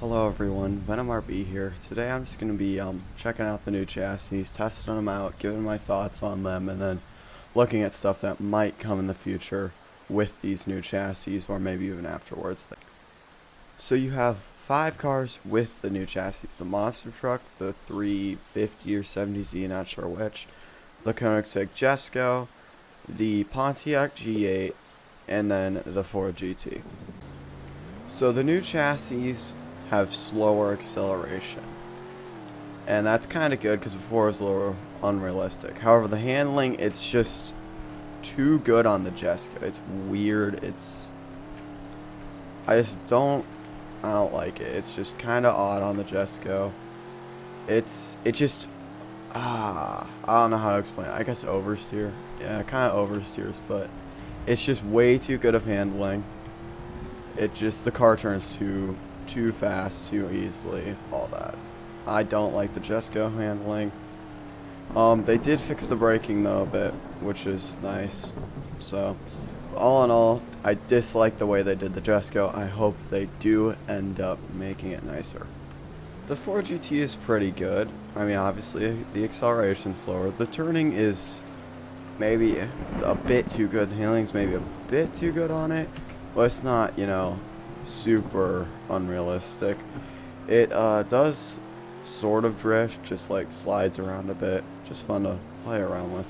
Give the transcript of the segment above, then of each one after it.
Hello everyone, Venom RB here. Today I'm just going to be checking out the new chassis, testing them out, giving my thoughts on them, and then looking at stuff that might come in the future with these new chassis, or maybe even afterwards. So you have 5 cars with the new chassis: the monster truck, the 350 or 70Z, not sure which, the Koenigsegg Jesko, the Pontiac G8, and then the Ford GT. So the new chassis have slower acceleration, and that's kind of good because before it was a little unrealistic. However, the handling, it's just too good on the Jesko. It's weird. I don't like it. It's just kind of odd on the Jesko. I don't know how to explain it. I guess oversteer. Yeah, it kind of oversteers, but it's just way too good of handling. The car turns too fast, too easily, all that. I don't like the Jesko handling. They did fix the braking though a bit, which is nice. So, all in all, I dislike the way they did the Jesko. I hope they do end up making it nicer. The Ford GT is pretty good. I mean, obviously, the acceleration's slower. The turning is maybe a bit too good. The handling's maybe a bit too good on it. But it's not, super unrealistic. It does sort of drift, just like slides around a bit. Just fun to play around with.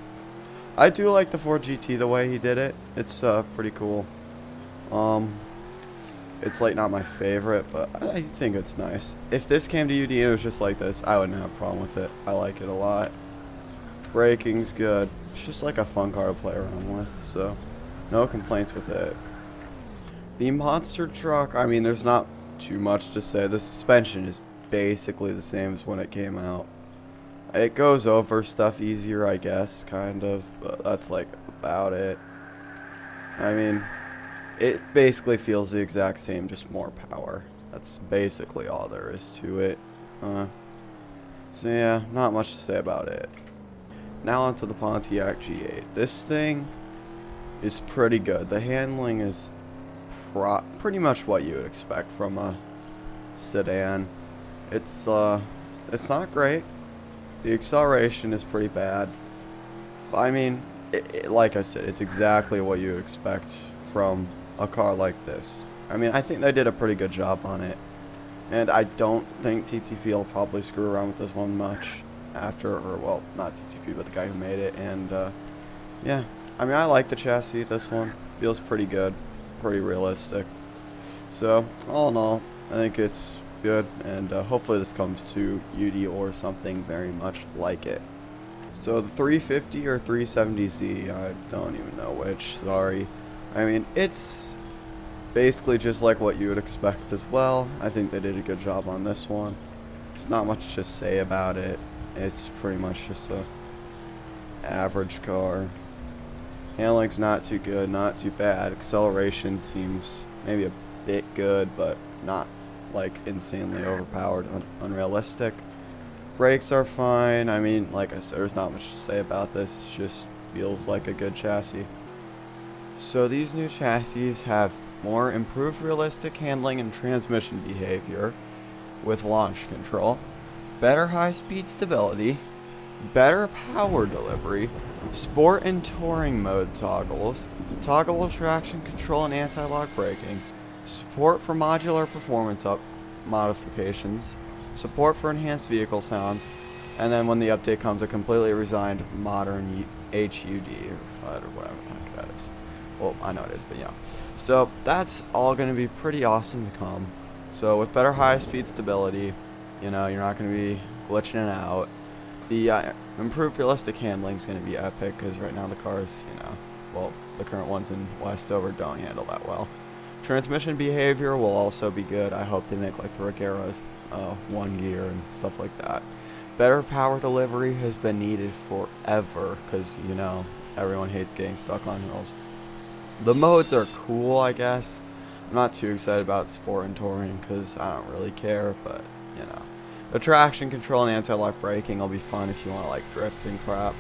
I do like the Ford GT the way he did it. It's pretty cool. It's like not my favorite, but I think it's nice. If this came to UD and it was just like this, I wouldn't have a problem with it. I like it a lot. Braking's good. It's just like a fun car to play around with, so no complaints with it. The monster truck, I mean, there's not too much to say. The suspension is basically the same as when it came out. It goes over stuff easier, I guess, kind of, but that's like about it. I mean, it basically feels the exact same, just more power. That's basically all there is to it. So yeah, not much to say about it. Now onto the Pontiac G8. This thing is pretty good. The handling is pretty much what you would expect from a sedan. It's not great. The acceleration is pretty bad. I mean, like I said, it's exactly what you would expect from a car like this. I mean, I think they did a pretty good job on it, and I don't think TTP will probably screw around with this one much after, or well, not TTP, but the guy who made it. And yeah, I mean, I like the chassis. This one feels pretty good. Pretty realistic. So all in all, I think it's good, and hopefully this comes to UD or something very much like it. So the 350 or 370Z, I don't even know which, sorry. I mean, it's basically just like what you would expect as well. I think they did a good job on this one. There's not much to say about it. It's pretty much just a average car. Handling's not too good, not too bad. Acceleration seems maybe a bit good, but not like insanely overpowered, unrealistic. Brakes are fine. I mean, like I said, there's not much to say about this. It just feels like a good chassis. So these new chassis have more improved realistic handling and transmission behavior with launch control, better high-speed stability, better power delivery, sport and touring mode toggles, toggleable traction control and anti-lock braking, support for modular performance modifications, support for enhanced vehicle sounds, and then when the update comes, a completely redesigned modern HUD, or whatever the heck that is. Well, I know it is, but yeah. So that's all going to be pretty awesome to come. So with better high-speed stability, you're not going to be glitching it out. The improved realistic handling is going to be epic, because right now the cars, well, the current ones in Westover don't handle that well. Transmission behavior will also be good. I hope they make like the Regera's 1 gear and stuff like that. Better power delivery has been needed forever, because, everyone hates getting stuck on hills. The modes are cool, I guess. I'm not too excited about sport and touring, because I don't really care, but, the traction control and anti-lock braking will be fun if you want to like drift and crap.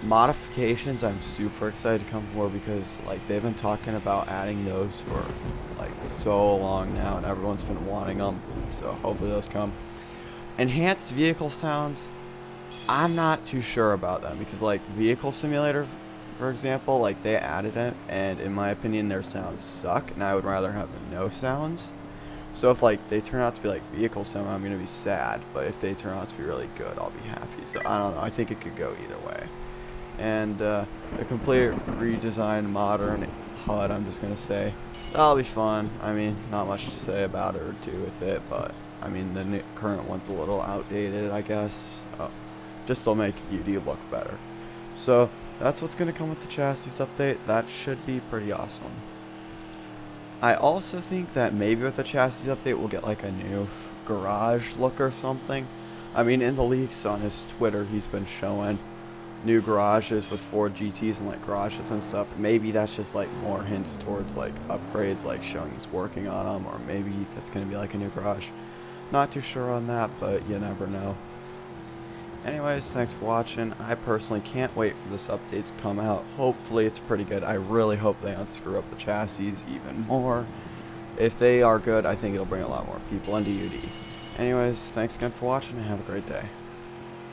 Modifications, I'm super excited to come for because like they've been talking about adding those for like so long now, and everyone's been wanting them. So hopefully those come. Enhanced vehicle sounds, I'm not too sure about them because like Vehicle Simulator, for example, like they added it, and in my opinion their sounds suck, and I would rather have no sounds. So if like they turn out to be like vehicle sound, I'm gonna be sad, but if they turn out to be really good, I'll be happy. So I don't know, I think it could go either way. And a complete redesigned modern HUD, I'm just gonna say that'll be fun. I mean, not much to say about it or do with it, but I mean the current one's a little outdated, I guess. Just to make UD look better. So that's what's gonna come with the chassis update. That should be pretty awesome. I also think that maybe with the chassis update we'll get like a new garage look or something. I mean, in the leaks on his Twitter, he's been showing new garages with Ford GTs and like garages and stuff. Maybe that's just like more hints towards like upgrades, like showing he's working on them, or maybe that's gonna be like a new garage. Not too sure on that, but you never know. Anyways, thanks for watching. I personally can't wait for this update to come out. Hopefully it's pretty good. I really hope they don't screw up the chassis even more. If they are good, I think it'll bring a lot more people into UD. Anyways, thanks again for watching and have a great day.